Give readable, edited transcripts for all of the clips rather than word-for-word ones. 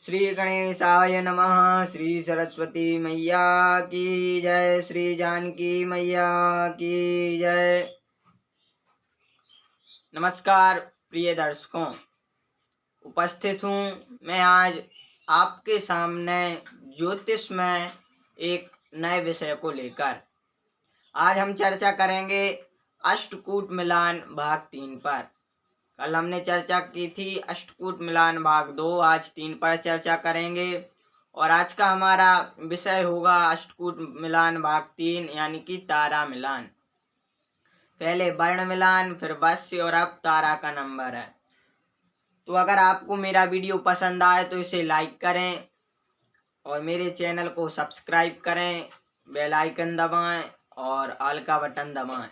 श्री गणेशाय नमः। श्री सरस्वती मैया की जय। श्री जानकी मैया की जय। नमस्कार प्रिय दर्शकों, उपस्थित हूँ मैं आज आपके सामने ज्योतिष में एक नए विषय को लेकर। आज हम चर्चा करेंगे अष्टकूट मिलान भाग 3 पर। कल हमने चर्चा की थी अष्टकूट मिलान भाग 2, आज 3 पर चर्चा करेंगे। और आज का हमारा विषय होगा अष्टकूट मिलान भाग 3 यानी कि तारा मिलान। पहले वर्ण मिलान, फिर वश्य और अब तारा का नंबर है। तो अगर आपको मेरा वीडियो पसंद आए तो इसे लाइक करें और मेरे चैनल को सब्सक्राइब करें, बेल आइकन दबाएं और ऑल का बटन दबाएं,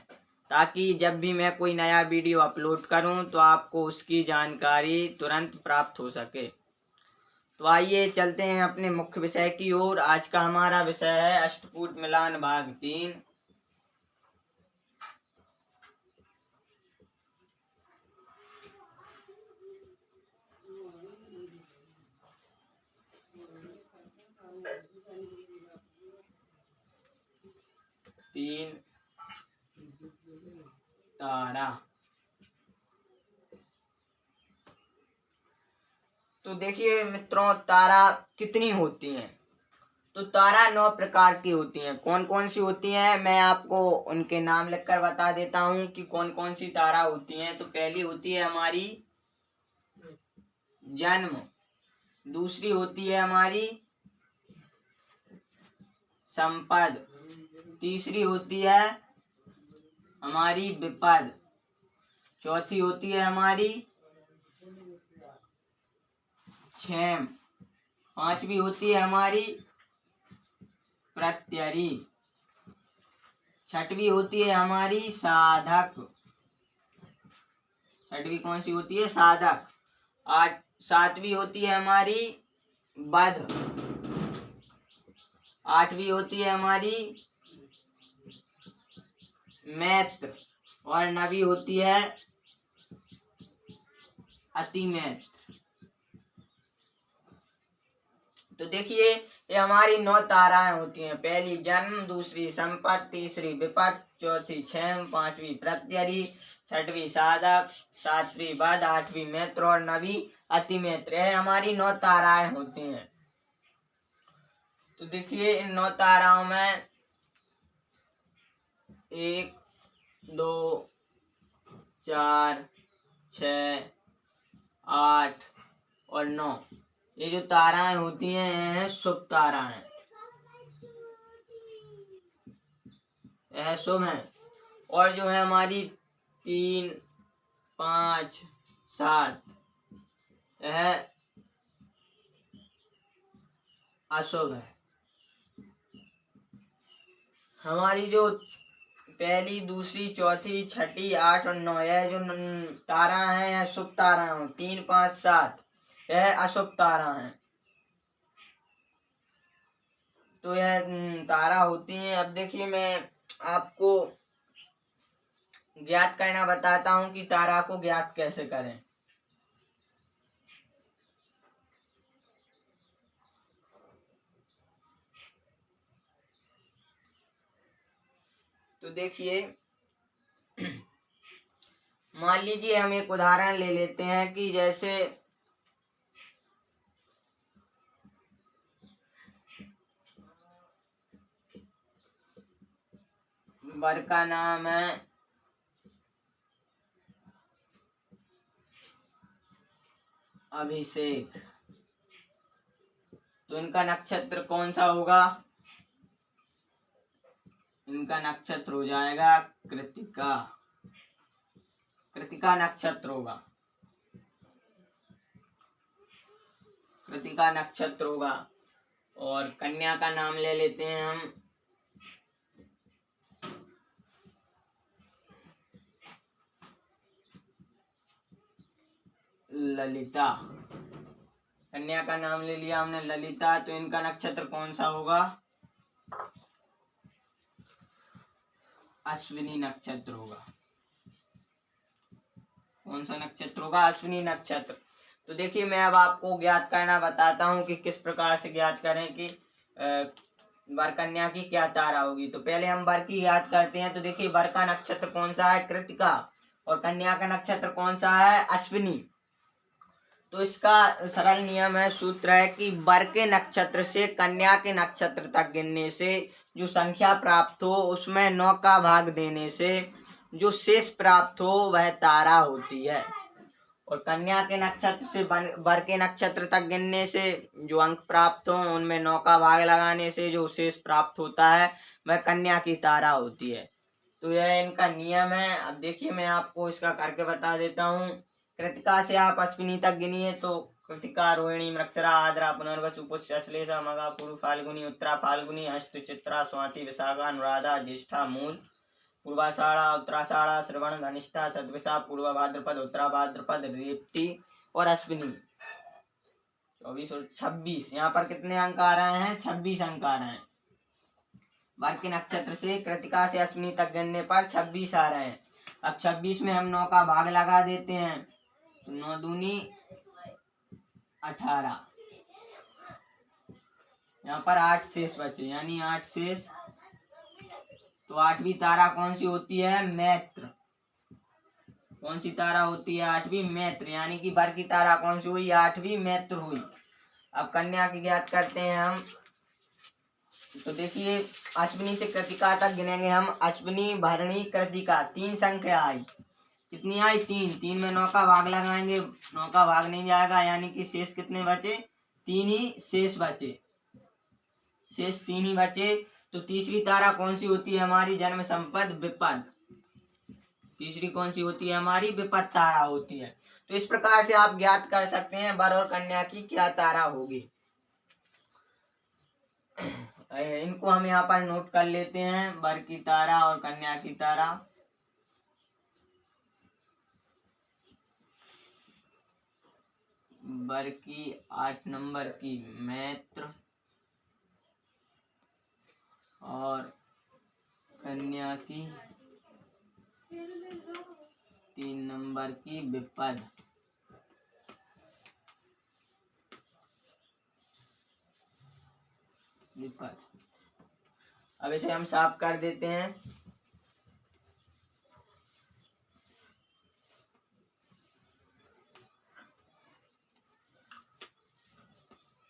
ताकि जब भी मैं कोई नया वीडियो अपलोड करूं तो आपको उसकी जानकारी तुरंत प्राप्त हो सके। तो आइए चलते हैं अपने मुख्य विषय की ओर। आज का हमारा विषय है अष्टकूट मिलान भाग 3। तारा। तो देखिए मित्रों, तारा कितनी होती हैं? तो तारा 9 प्रकार की होती हैं। कौन कौन सी होती हैं मैं आपको उनके नाम लिखकर बता देता हूं कि कौन कौन सी तारा होती हैं। तो पहली होती है हमारी जन्म, दूसरी होती है हमारी संपद, तीसरी होती है हमारी विपद, चौथी होती है हमारी क्षेम, पांचवी होती है हमारी प्रत्यरी, छठवीं होती है हमारी साधक। छठवीं कौन सी होती है? साधक। सातवीं होती है हमारी बध, आठवीं होती है हमारी मैत्र और नवीं होती है अतिमैत्र। तो देखिए ये हमारी 9 ताराएं होती हैं। पहली जन्म, दूसरी संपत, तीसरी विपद, चौथी क्षेम, पांचवी प्रत्यरी, छठवीं साधक, सातवीं बध, आठवीं मैत्र और नवीं अतिमैत्र। यह हमारी 9 ताराएं होती हैं। तो देखिए इन 9 ताराओं में 1, 2, 4, 6, 8 और 9 ये जो ताराएं होती हैं यह है शुभ ताराएं, यह शुभ है। और जो है हमारी 3, 5, 7 यह अशुभ है। हमारी जो पहली, दूसरी, चौथी, छठी, 8 और 9 यह जो तारा है यह शुभ तारा है। 3, 5, 7 यह अशुभ तारा है। तो यह तारा होती हैं। अब देखिए मैं आपको ज्ञात करना बताता हूं कि तारा को ज्ञात कैसे करें। तो देखिए मान लीजिए हम एक उदाहरण ले लेते हैं कि जैसे वर का नाम है अभिषेक, तो इनका नक्षत्र कौन सा होगा? इनका नक्षत्र हो जाएगा कृतिका। कृतिका नक्षत्र होगा, कृतिका नक्षत्र होगा। और कन्या का नाम ले लेते हैं हम ललिता। कन्या का नाम ले लिया हमने ललिता, तो इनका नक्षत्र कौन सा होगा? अश्विनी नक्षत्र होगा। कौन सा नक्षत्र होगा? अश्विनी नक्षत्र। तो देखिए मैं अब आपको ज्ञात करना बताता हूँ कि किस प्रकार से ज्ञात करें कि वर कन्या की क्या तारा होगी। तो पहले हम वर की याद करते हैं। तो देखिए वर का नक्षत्र कौन सा है? कृतिका। और कन्या का नक्षत्र कौन सा है? अश्विनी। तो इसका सरल नियम है, सूत्र है कि वर के नक्षत्र से कन्या के नक्षत्र तक गिनने से जो संख्या प्राप्त हो उसमें 9 का भाग देने से जो शेष प्राप्त हो वह तारा होती है। और कन्या के नक्षत्र से वर के नक्षत्र तक गिनने से जो अंक प्राप्त हो उनमें 9 का भाग लगाने से जो शेष प्राप्त होता है वह कन्या की तारा होती है। तो यह इनका नियम है। अब देखिए मैं आपको इसका करके बता देता हूँ। कृतिका से आप अश्विनी तक गिनिए तो कृतिका, रोहिणी, मृगशिरा, आद्रा, पुनर्वसु, पुष्य, अश्लेषा, मघा, पूर्व फाल्गुनी, उत्तरा फाल्गुनी, अष्ट, चित्रा, स्वाति, विशाखा, अनुराधा, ज्येष्ठा, मूल, पूर्वाषाढ़ा, उत्तराषाढ़ा, श्रवण, धनिष्ठा, सतविशा, पूर्व भाद्रपद, उत्तरा भाद्रपद, रेवती और अश्विनी। 24 और 26। यहाँ पर कितने अंक आ रहे हैं? 26 अंक आ रहे हैं। वर के नक्षत्र से कृतिका से अश्विनी तक गिनने पर 26 आ रहे हैं। अब 26 में हम 9 का भाग लगा देते हैं तो 9 दूनी 18। यहाँ पर 8 शेष बचे, यानी 8 शेष। तो 8वीं तारा कौन सी होती है? मैत्र। कौन सी तारा होती है? 8वीं मैत्र। यानी कि वर की तारा कौन सी हुई? 8वीं मैत्र हुई। अब कन्या की ज्ञात करते हैं हम। तो देखिए अश्विनी से कृतिका तक गिनेंगे हम। अश्विनी, भरणी, कृतिका, 3 संख्या आई। कितनी आई? 3। 3 में 9 का भाग लगाएंगे, 9 का भाग नहीं जाएगा, यानी कि शेष कितने बचे? 3 ही शेष बचे। शेष 3 ही बचे। तो तीसरी तारा कौन सी होती है हमारी? जन्म संपद, विपद। तीसरी कौन सी होती है हमारी? विपद तारा होती है। तो इस प्रकार से आप ज्ञात कर सकते हैं वर और कन्या की क्या तारा होगी। इनको हम यहाँ पर नोट कर लेते हैं, वर की तारा और कन्या की तारा। वर की 8 नंबर की मैत्र और कन्या की 3 नंबर की विपद। अब इसे हम साफ कर देते हैं।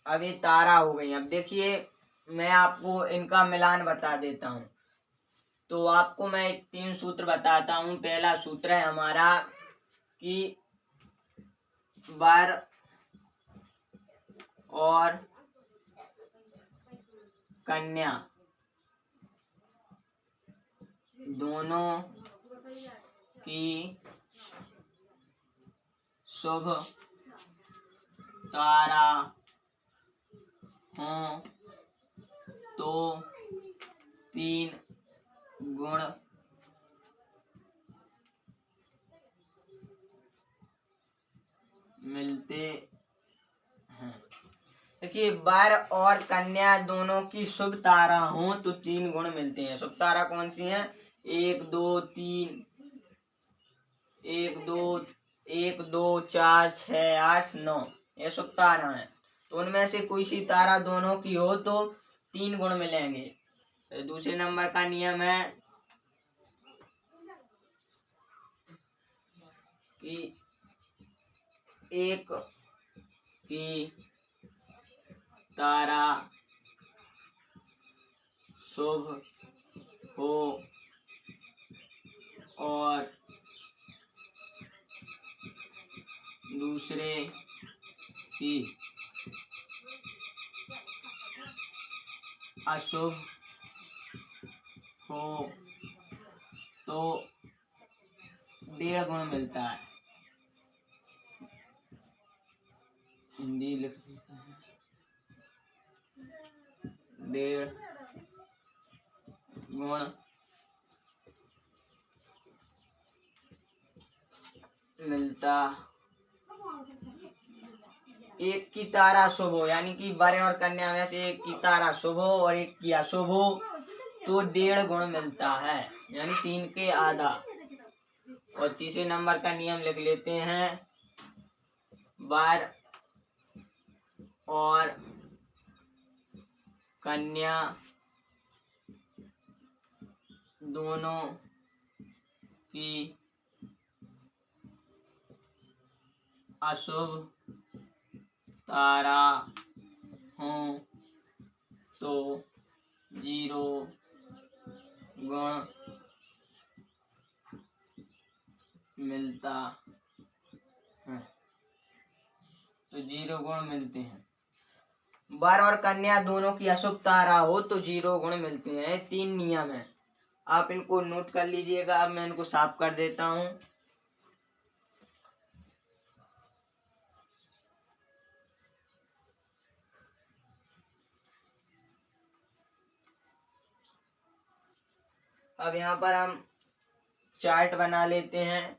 अब ये तारा हो गई। अब देखिए मैं आपको इनका मिलान बता देता हूँ। तो आपको मैं 3 सूत्र बताता हूँ। पहला सूत्र है हमारा कि वर और कन्या दोनों की शुभ तारा हो तो 3 गुण मिलते हैं। देखिए वर और कन्या दोनों की शुभ तारा हो तो 3 गुण मिलते हैं। शुभ तारा कौन सी है? 1 2 3, 1 2 1 2 4 6 8 9, ये शुभ तारा है। तो उनमें से कोई सी तारा दोनों की हो तो 3 गुण मिलेंगे। तो दूसरे नंबर का नियम है कि एक की तारा शुभ हो और दूसरे की अशुभ हो तो 1.5 गुण मिलता है। हिंदी लिख 1.5 गुण मिलता। एक की तारा शुभ हो, यानी कि वर और कन्या में से एक की तारा शुभ हो और एक की अशुभ हो तो 1.5 गुण मिलता है, यानी 3 के आधा। और तीसरे नंबर का नियम लिख लेते हैं वर और कन्या दोनों की अशुभ तारा हूँ तो 0 गुण मिलता है। तो 0 गुण मिलते हैं। वर और कन्या दोनों की अशुभ तारा हो तो 0 गुण मिलते हैं। 3 नियम है, आप इनको नोट कर लीजिएगा। अब मैं इनको साफ कर देता हूँ। अब यहाँ पर हम चार्ट बना लेते हैं।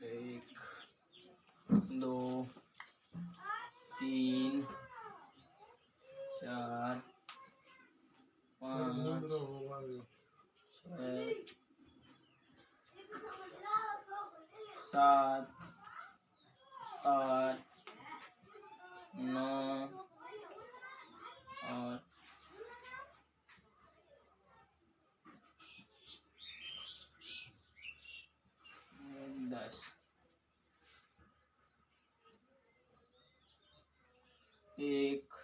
एक, 2, 3, 4, 5, 6, 7, 8, 9 और 10। 1,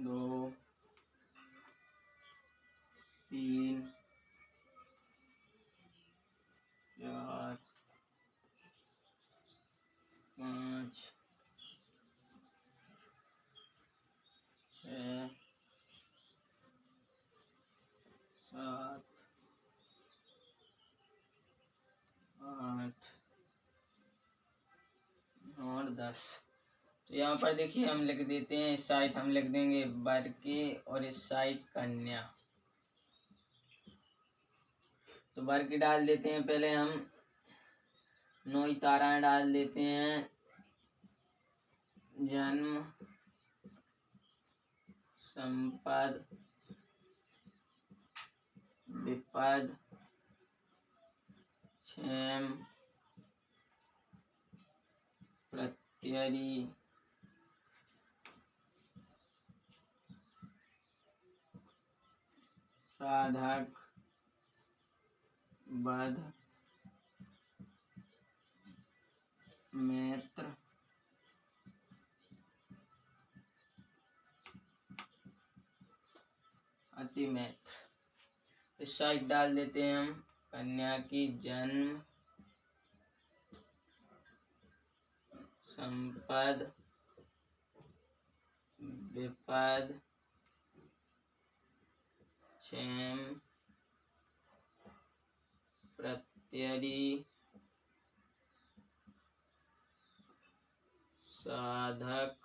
2, 3, 4, 5, 6, 7, 8 और 10। तो यहाँ पर देखिए हम लिख देते हैं, इस साइड हम लिख देंगे वर के और इस साइड कन्या। तो वर की डाल देते हैं पहले हम 9 ताराएं डाल देते हैं। जन्म, संपद, विपद, क्षेम, प्रत्ययी साधक बध मैत्र अति मैत्र। इस साइड डाल देते हैं हम कन्या की जन्म संपद विपद क्षेम प्रत्ययी साधक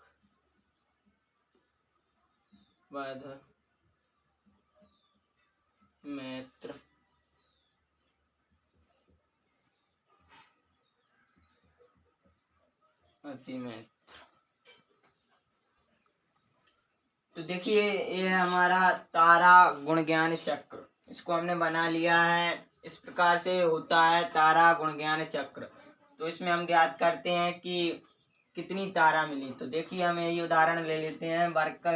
बध मैत्र अति मैत्र। तो देखिए ये हमारा तारा गुण ज्ञान चक्र, इसको हमने बना लिया है। इस प्रकार से होता है तारा गुण ज्ञान चक्र। तो इसमें हम ज्ञात करते हैं कि कितनी तारा मिली। तो देखिए हम यही उदाहरण ले लेते हैं। वर्ग का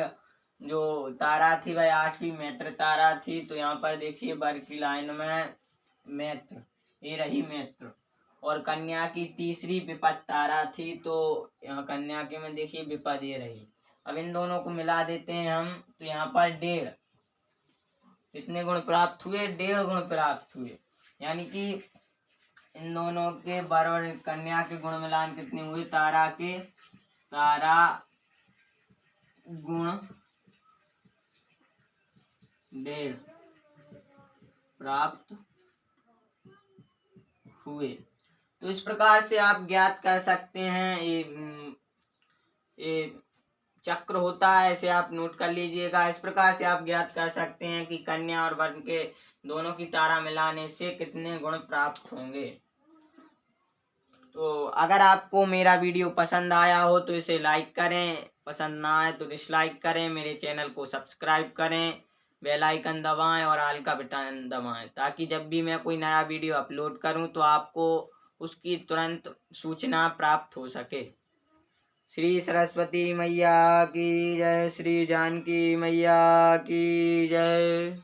जो तारा थी वह 8वीं मैत्र तारा थी। तो यहाँ पर देखिए वर्ग की लाइन में मैत्र, ये रही मैत्र। और कन्या की तीसरी विपद तारा थी, तो यहाँ कन्या के में देखिए विपद ये रही। अब इन दोनों को मिला देते हैं हम, तो यहाँ पर 1.5 कितने गुण प्राप्त हुए, 1.5 गुण प्राप्त हुए। यानी कि इन दोनों के बराबर कन्या के गुण मिलान कितने हुए, तारा के तारा गुण 1.5 प्राप्त हुए। तो इस प्रकार से आप ज्ञात कर सकते हैं। ये चक्र होता है, इसे आप नोट कर लीजिएगा। इस प्रकार से आप ज्ञात कर सकते हैं कि कन्या और वर्ण के दोनों की तारा मिलाने से कितने गुण प्राप्त होंगे। तो अगर आपको मेरा वीडियो पसंद आया हो तो इसे लाइक करें, पसंद ना आए तो डिसलाइक करें। मेरे चैनल को सब्सक्राइब करें, बेल आइकन दबाएं और ऑल का बटन दबाएं, ताकि जब भी मैं कोई नया वीडियो अपलोड करूं तो आपको उसकी तुरंत सूचना प्राप्त हो सके। श्री सरस्वती मैया की जय, श्री जानकी मैया की जय।